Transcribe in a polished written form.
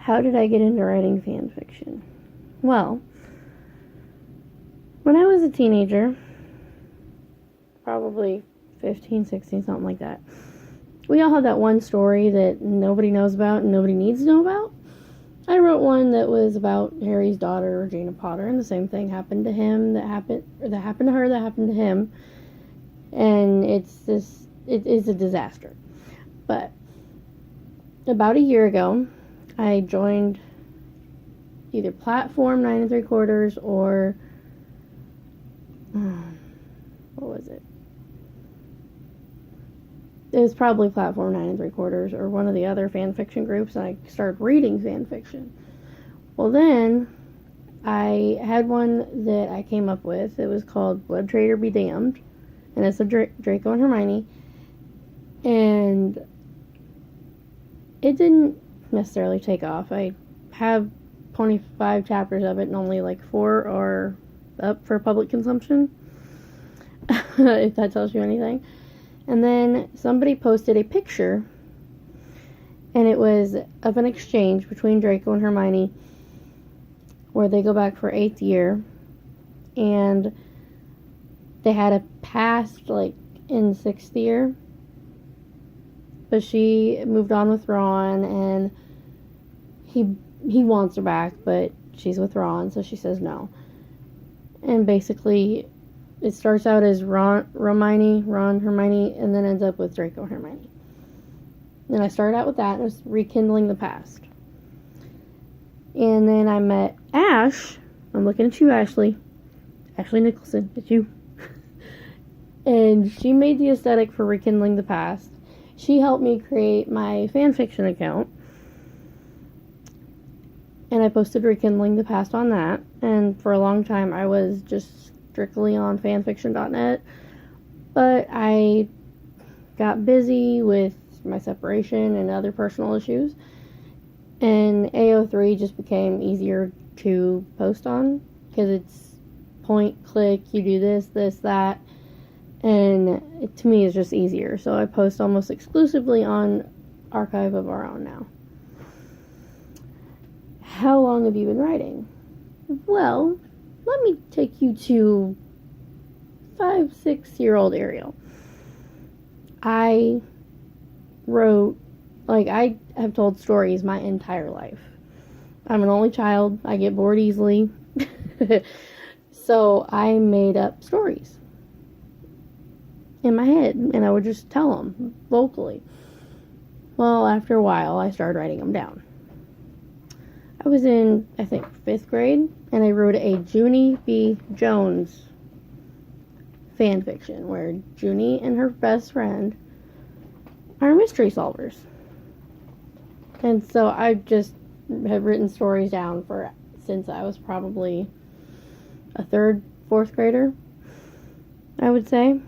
How did I get into writing fan fiction? Well, when I was a teenager, probably 15, 16, something like that, we all had that one story that nobody knows about and nobody needs to know about. I wrote one that was about Harry's daughter, Regina Potter, and the same thing happened to him, that happened to her, that happened to him. And it is a disaster. But about a year ago, I joined either Platform 9 3/4 or what was it? It was probably Platform 9 3/4 or one of the other fan fiction groups, and I started reading fan fiction. Well, then I had one that I came up with. It was called Blood Trader Be Damned, and it's a Draco and Hermione, and it didn't necessarily take off. I have 25 chapters of it, and only like 4 are up for public consumption, if that tells you anything. And then somebody posted a picture, and it was of an exchange between Draco and Hermione where they go back for 8th year, and they had a past like in 6th year, but she moved on with Ron, and he wants her back, but she's with Ron, so she says no. And basically, it starts out as Ron, Hermione, and then ends up with Draco, Hermione. And I started out with that, and it was rekindling the past. And then I met Ash. I'm looking at you, Ashley. Ashley Nicholson, it's you. And she made the aesthetic for rekindling the past. She helped me create my fanfiction account. And I posted Rekindling the Past on that. And for a long time, I was just strictly on fanfiction.net. But I got busy with my separation and other personal issues. And AO3 just became easier to post on. Because it's point, click, you do this, that. And it, to me, is just easier. So I post almost exclusively on Archive of Our Own now. How long have you been writing? Well, let me take you to 5-6-year-old Ariel. I wrote, I have told stories my entire life. I'm an only child. I get bored easily. So I made up stories in my head, and I would just tell them vocally. Well, after a while, I started writing them down. I was in, I think, 5th grade, and I wrote a Junie B. Jones fan fiction where Junie and her best friend are mystery solvers. And so I just have written stories down since I was probably a 3rd, 4th grader, I would say.